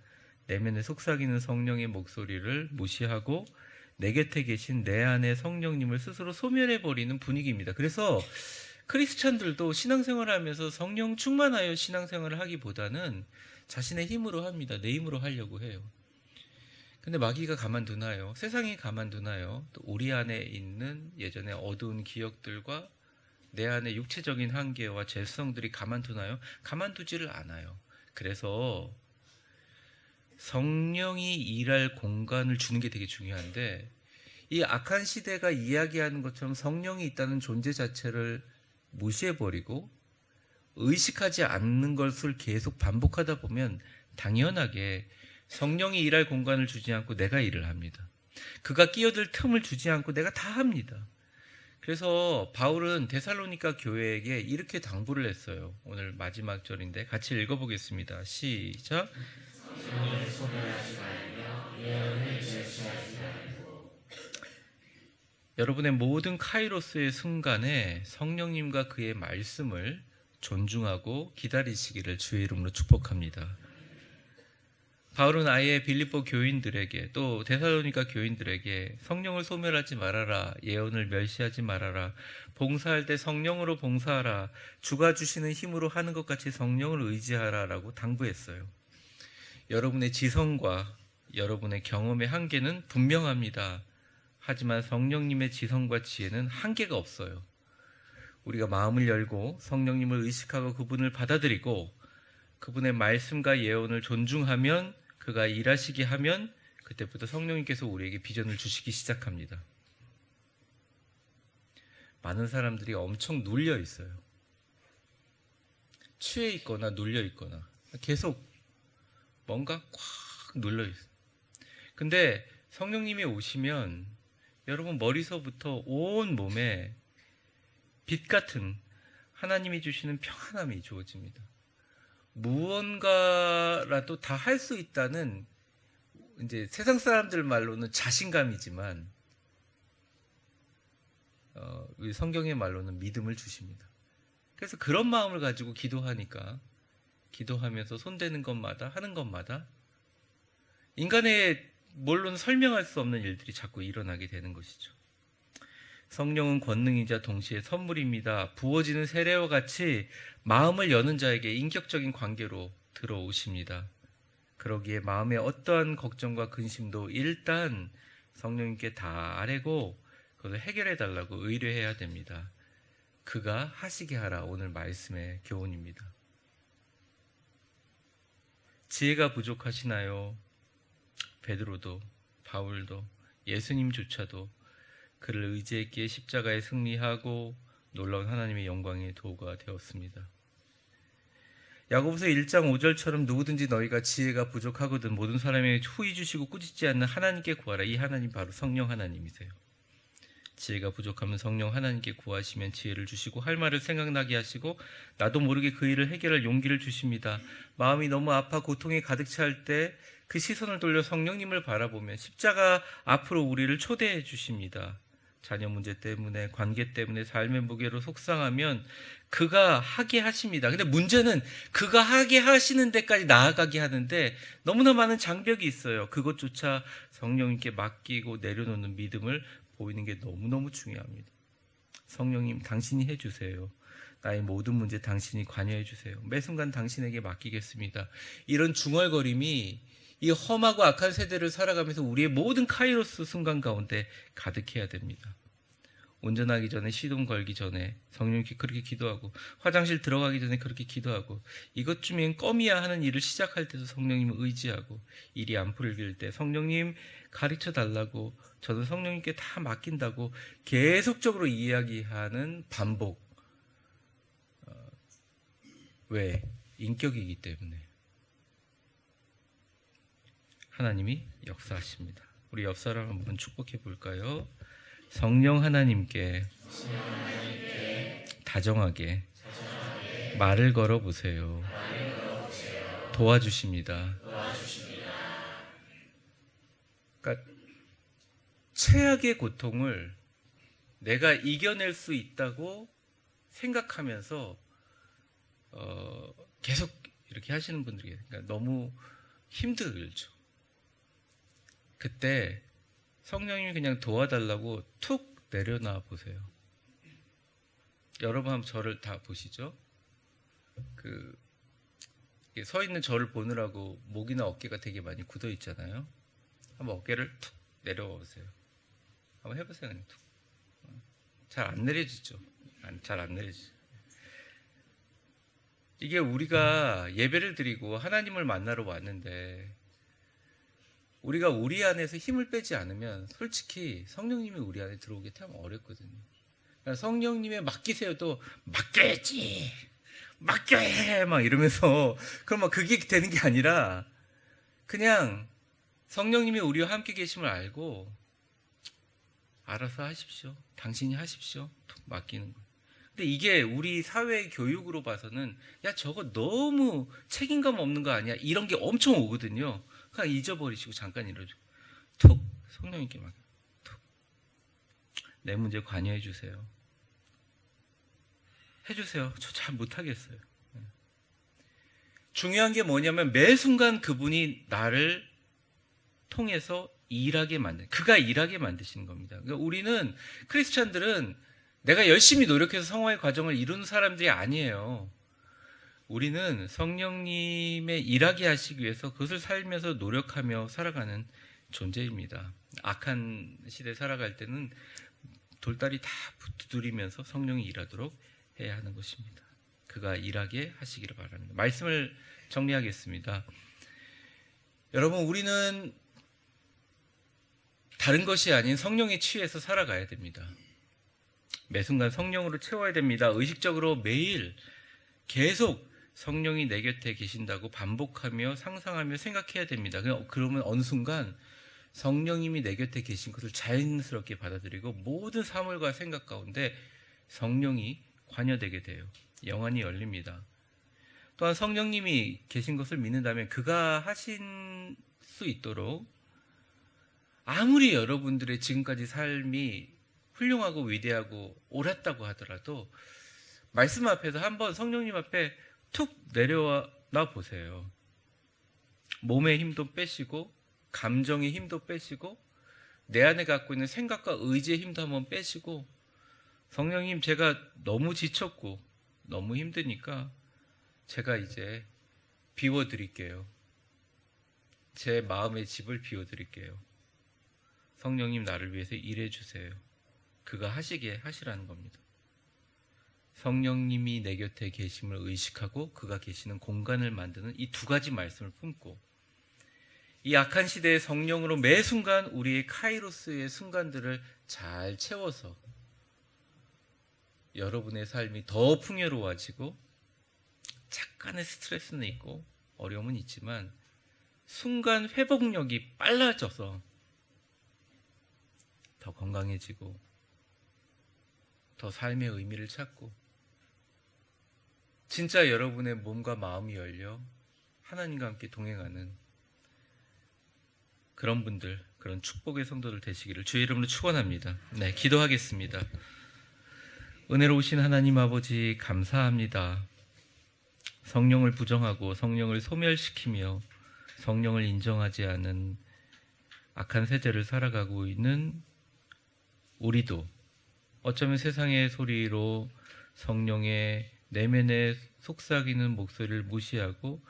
내면에 속삭이는 성령의 목소리를 무시하고 내 곁에 계신 내 안의 성령님을 스스로 소멸해버리는 분위기입니다. 그래서 크리스찬들도 신앙생활을 하면서 성령 충만하여 신앙생활을 하기보다는 자신의 힘으로 합니다. 내 힘으로 하려고 해요. 근데 마귀가 가만두나요? 세상이 가만두나요? 또 우리 안에 있는 예전의 어두운 기억들과 내 안의 육체적인 한계와 죄성들이 가만두나요? 가만두지를 않아요. 그래서 성령이 일할 공간을 주는 게 되게 중요한데, 이 악한 시대가 이야기하는 것처럼 성령이 있다는 존재 자체를 무시해버리고 의식하지 않는 것을 계속 반복하다 보면 당연하게 성령이 일할 공간을 주지 않고 내가 일을 합니다. 그가 끼어들 틈을 주지 않고 내가 다 합니다. 그래서 바울은 데살로니가 교회에게 이렇게 당부를 했어요. 오늘 마지막 절인데 같이 읽어보겠습니다. 시작. 여러분의 모든 카이로스의 순간에 성령님과 그의 말씀을 존중하고 기다리시기를 주의 이름으로 축복합니다. 바울은 아예 빌립보 교인들에게 또 데살로니가 교인들에게 성령을 소멸하지 말아라, 예언을 멸시하지 말아라, 봉사할 때 성령으로 봉사하라, 주가 주시는 힘으로 하는 것 같이 성령을 의지하라 라고 당부했어요. 여러분의 지성과 여러분의 경험의 한계는 분명합니다. 하지만 성령님의 지성과 지혜는 한계가 없어요. 우리가 마음을 열고 성령님을 의식하고 그분을 받아들이고 그분의 말씀과 예언을 존중하면, 그가 일하시게 하면 그때부터 성령님께서 우리에게 비전을 주시기 시작합니다. 많은 사람들이 엄청 눌려 있어요. 취해 있거나 눌려 있거나 계속 뭔가 꽉 눌려 있어요. 근데 성령님이 오시면 여러분 머리서부터 온 몸에 빛 같은 하나님이 주시는 평안함이 주어집니다. 무언가라도 다 할 수 있다는 이제 세상 사람들 말로는 자신감이지만 우리 성경의 말로는 믿음을 주십니다. 그래서 그런 마음을 가지고 기도하니까 기도하면서 손대는 것마다 하는 것마다 인간의 뭘로는 설명할 수 없는 일들이 자꾸 일어나게 되는 것이죠. 성령은 권능이자 동시에 선물입니다. 부어지는 세례와 같이 마음을 여는 자에게 인격적인 관계로 들어오십니다. 그러기에 마음의 어떠한 걱정과 근심도 일단 성령님께 다 아뢰고 그것을 해결해 달라고 의뢰해야 됩니다. 그가 하시게 하라. 오늘 말씀의 교훈입니다. 지혜가 부족하시나요? 베드로도 바울도 예수님조차도 그를 의지했기에 십자가에 승리하고 놀라운 하나님의 영광의 도구가 되었습니다. 야고보서 1장 5절처럼 누구든지 너희가 지혜가 부족하거든 모든 사람에게 후히 주시고 꾸짖지 않는 하나님께 구하라. 이 하나님 바로 성령 하나님이세요. 지혜가 부족하면 성령 하나님께 구하시면 지혜를 주시고 할 말을 생각나게 하시고 나도 모르게 그 일을 해결할 용기를 주십니다. 마음이 너무 아파 고통에 가득 찰 때 그 시선을 돌려 성령님을 바라보면 십자가 앞으로 우리를 초대해 주십니다. 자녀 문제 때문에 관계 때문에 삶의 무게로 속상하면 그가 하게 하십니다. 근데 문제는 그가 하게 하시는 데까지 나아가게 하는데 너무나 많은 장벽이 있어요. 그것조차 성령님께 맡기고 내려놓는 믿음을 보이는 게 너무너무 중요합니다. 성령님 당신이 해주세요. 나의 모든 문제 당신이 관여해 주세요. 매 순간 당신에게 맡기겠습니다. 이런 중얼거림이 이 험하고 악한 세대를 살아가면서 우리의 모든 카이로스 순간 가운데 가득해야 됩니다. 운전하기 전에 시동 걸기 전에 성령님께 그렇게 기도하고 화장실 들어가기 전에 그렇게 기도하고 이것 중엔 껌이야 하는 일을 시작할 때도 성령님을 의지하고 일이 안 풀릴 때 성령님 가르쳐 달라고 저는 성령님께 다 맡긴다고 계속적으로 이야기하는 반복. 왜? 인격이기 때문에. 하나님이 역사하십니다. 우리 옆 사람 한번 축복해 볼까요? 성령 하나님께 다정하게 말을 걸어 보세요. 도와주십니다. 그러니까 최악의 고통을 내가 이겨낼 수 있다고 생각하면서 계속 이렇게 하시는 분들이 계세요. 그러니까 너무 힘들죠. 그때 성령님이 그냥 도와달라고 툭 내려놔 보세요. 여러분 한번 저를 다 보시죠. 서 있는 저를 보느라고 목이나 어깨가 되게 많이 굳어 있잖아요. 한번 어깨를 툭 내려와 보세요. 한번 해보세요. 그냥 툭. 잘 안 내려지죠. 잘 안 내려지죠. 이게 우리가 예배를 드리고 하나님을 만나러 왔는데 우리가 우리 안에서 힘을 빼지 않으면 솔직히 성령님이 우리 안에 들어오게 참 어렵거든요. 그러니까 성령님의 맡기세요도 맡겨야지, 맡겨야 막 이러면서 그럼 막 그게 되는 게 아니라 그냥 성령님이 우리와 함께 계심을 알고 알아서 하십시오. 당신이 하십시오. 맡기는 거. 근데 이게 우리 사회의 교육으로 봐서는 야 저거 너무 책임감 없는 거 아니야? 이런 게 엄청 오거든요. 그냥 잊어버리시고 잠깐 이러죠. 툭 성령님께 맡겨. 툭 내 문제 관여해 주세요. 해주세요. 저 잘 못하겠어요. 중요한 게 뭐냐면 매 순간 그분이 나를 통해서 일하게 만든, 그가 일하게 만드시는 겁니다. 그러니까 우리는 크리스찬들은 내가 열심히 노력해서 성화의 과정을 이루는 사람들이 아니에요. 우리는 성령님의 일하게 하시기 위해서 그것을 살면서 노력하며 살아가는 존재입니다. 악한 시대에 살아갈 때는 돌다리 다 두드리면서 성령이 일하도록 해야 하는 것입니다. 그가 일하게 하시기를 바랍니다. 말씀을 정리하겠습니다. 여러분, 우리는 다른 것이 아닌 성령에 취해서 살아가야 됩니다. 매 순간 성령으로 채워야 됩니다. 의식적으로 매일 계속 성령이 내 곁에 계신다고 반복하며 상상하며 생각해야 됩니다. 그러면 어느 순간 성령님이 내 곁에 계신 것을 자연스럽게 받아들이고 모든 사물과 생각 가운데 성령이 관여되게 돼요. 영안이 열립니다. 또한 성령님이 계신 것을 믿는다면 그가 하신 수 있도록 아무리 여러분들의 지금까지 삶이 훌륭하고 위대하고 옳았다고 하더라도 말씀 앞에서 한번 성령님 앞에 툭 내려와 보세요. 몸의 힘도 빼시고 감정의 힘도 빼시고 내 안에 갖고 있는 생각과 의지의 힘도 한번 빼시고, 성령님, 제가 너무 지쳤고 너무 힘드니까 제가 이제 비워드릴게요. 제 마음의 집을 비워드릴게요. 성령님, 나를 위해서 일해주세요. 그가 하시라는 겁니다. 성령님이 내 곁에 계심을 의식하고 그가 계시는 공간을 만드는 이 두 가지 말씀을 품고, 이 악한 시대의 성령으로 매 순간 우리의 카이로스의 순간들을 잘 채워서 여러분의 삶이 더 풍요로워지고, 약간의 스트레스는 있고 어려움은 있지만 순간 회복력이 빨라져서 더 건강해지고 더 삶의 의미를 찾고, 진짜 여러분의 몸과 마음이 열려 하나님과 함께 동행하는 그런 분들, 그런 축복의 성도들 되시기를 주의 이름으로 축원합니다. 네, 기도하겠습니다. 은혜로우신 하나님 아버지, 감사합니다. 성령을 부정하고 성령을 소멸시키며 성령을 인정하지 않은 악한 세대를 살아가고 있는 우리도 어쩌면 세상의 소리로 성령의 내면에 속삭이는 목소리를 무시하고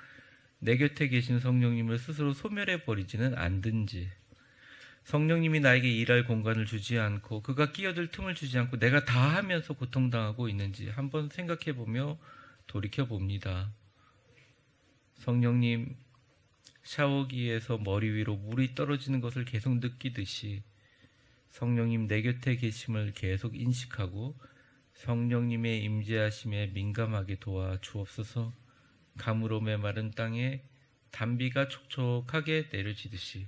내 곁에 계신 성령님을 스스로 소멸해버리지는 않든지, 성령님이 나에게 일할 공간을 주지 않고 그가 끼어들 틈을 주지 않고 내가 다 하면서 고통당하고 있는지 한번 생각해보며 돌이켜봅니다. 성령님, 샤워기에서 머리 위로 물이 떨어지는 것을 계속 느끼듯이 성령님 내 곁에 계심을 계속 인식하고 성령님의 임재하심에 민감하게 도와 주옵소서. 가물어 메마른 땅에 단비가 촉촉하게 내려지듯이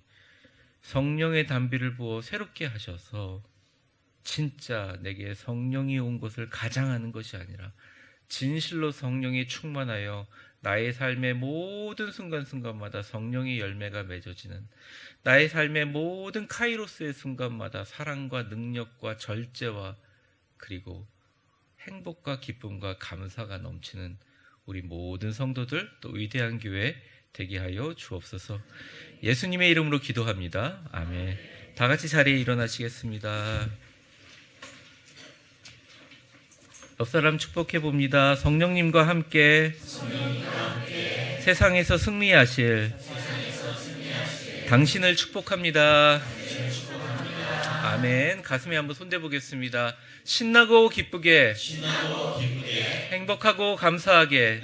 성령의 단비를 부어 새롭게 하셔서 진짜 내게 성령이 온 것을 가장하는 것이 아니라 진실로 성령이 충만하여 나의 삶의 모든 순간순간마다 성령의 열매가 맺어지는, 나의 삶의 모든 카이로스의 순간마다 사랑과 능력과 절제와 그리고 행복과 기쁨과 감사가 넘치는 우리 모든 성도들, 또 위대한 교회 되게 하여 주옵소서. 예수님의 이름으로 기도합니다. 아멘. 다 같이 자리에 일어나시겠습니다. 옆사람 축복해 봅니다. 성령님과 함께 세상에서 승리하실 당신을 축복합니다. 아멘. 가슴에 한번 손대 보겠습니다. 신나고 기쁘게, 행복하고 감사하게,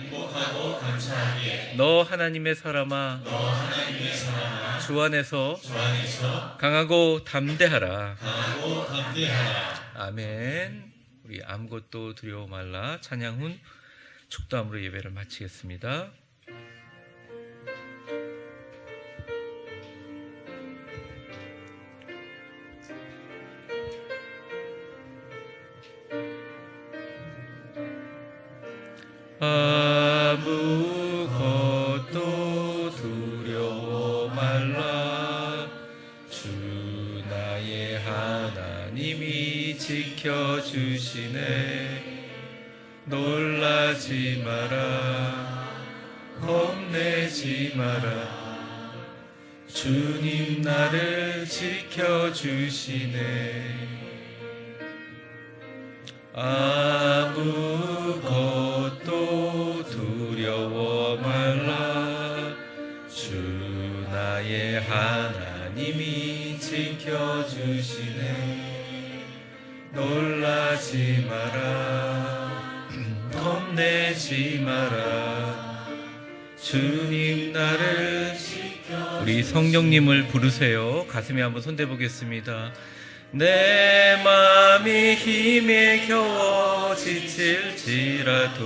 너 하나님의 사람아, 주 안에서 강하고 담대하라. 아멘. 우리 아무것도 두려워 말라 찬양 후 축도함으로 예배를 마치겠습니다. 아무것도 두려워 말라. 주 나의 하나님이 지켜주시네. 놀라지 마라, 겁내지 마라. 주님 나를 지켜주시네. 아무것도 두려워 말라. 주 나의 하나님이 지켜주시네. 놀라지 마라, 겁내지 마라. 주님 나를 지켜주시네. 우리 성령님을 부르세요. 가슴에 한번 손대 보겠습니다. 내 맘이 힘에 겨워 지칠지라도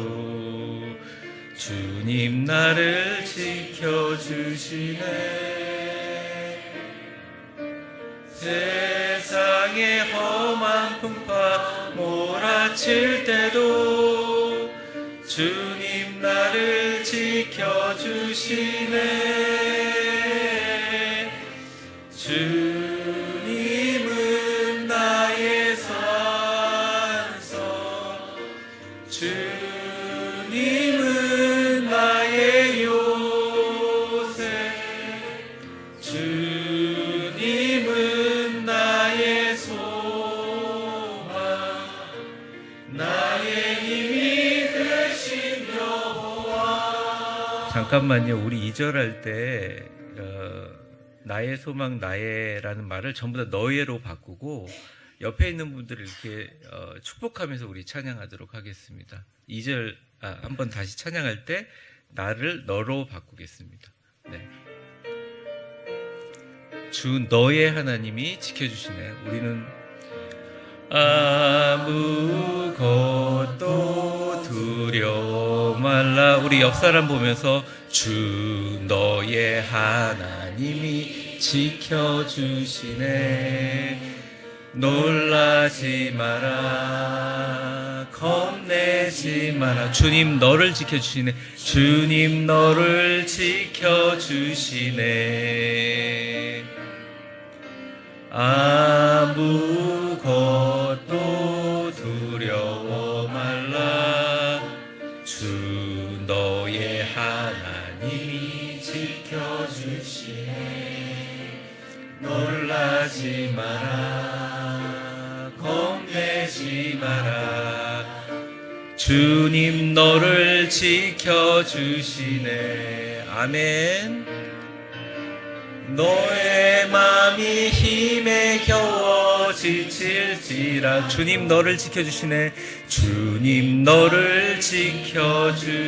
주님 나를 지켜주시네. 세상의 험한 풍파 몰아칠 때도 주님 나를 지켜주시네. 잠깐만요. 우리 2절 할 때 나의 소망 나의라는 말을 전부 다 너의로 바꾸고 옆에 있는 분들을 이렇게 축복하면서 우리 찬양하도록 하겠습니다. 2절 한번 다시 찬양할 때 나를 너로 바꾸겠습니다. 네. 주 너의 하나님이 지켜주시네. 우리는 아무것도 두려워 말라. 우리 옆 사람 보면서 주 너의 하나님이 지켜주시네. 놀라지 마라, 겁내지 마라. 주님 너를 지켜주시네. 주님 너를 지켜주시네. 아무것도 두려워 말라. 주 너의 하나님이 지켜주시네. 놀라지 마라, 겁내지 마라. 주님 너를 지켜주시네. 아멘. 너의 맘이 힘에 겨워 지칠지라. 주님 너를 지켜주시네. 주님 너를 지켜주시네.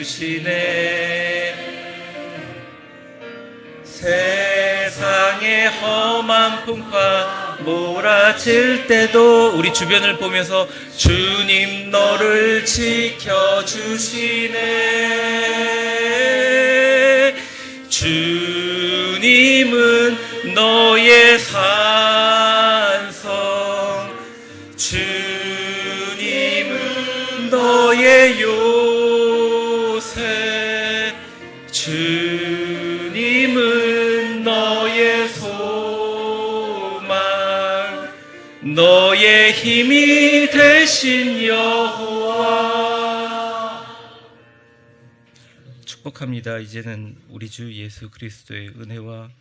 세상의 험한 풍파 몰아칠 때도 우리 주변을 보면서 주님 너를 지켜주시네. 주님은 너의 산성, 주님은 너의 요새, 주님은 너의 소망, 너의 힘이 되신 여호와. 축복합니다. 이제는 우리 주 예수 그리스도의 은혜와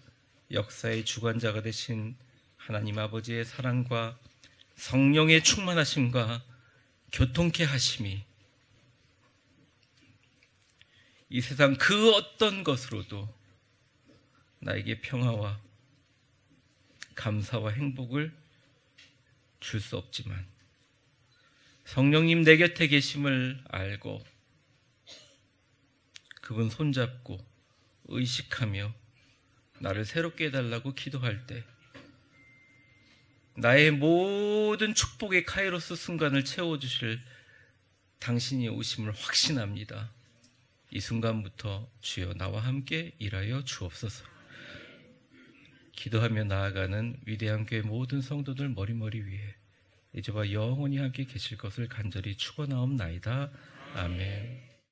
역사의 주관자가 되신 하나님 아버지의 사랑과 성령의 충만하심과 교통케 하심이 이 세상 그 어떤 것으로도 나에게 평화와 감사와 행복을 줄 수 없지만 성령님 내 곁에 계심을 알고 그분 손잡고 의식하며 나를 새롭게 해달라고 기도할 때 나의 모든 축복의 카이로스 순간을 채워주실 당신이 오심을 확신합니다. 이 순간부터 주여 나와 함께 일하여 주옵소서. 기도하며 나아가는 위대한 교회 모든 성도들 머리머리 위에 이제와 영원히 함께 계실 것을 간절히 축원하옵나이다. 아멘.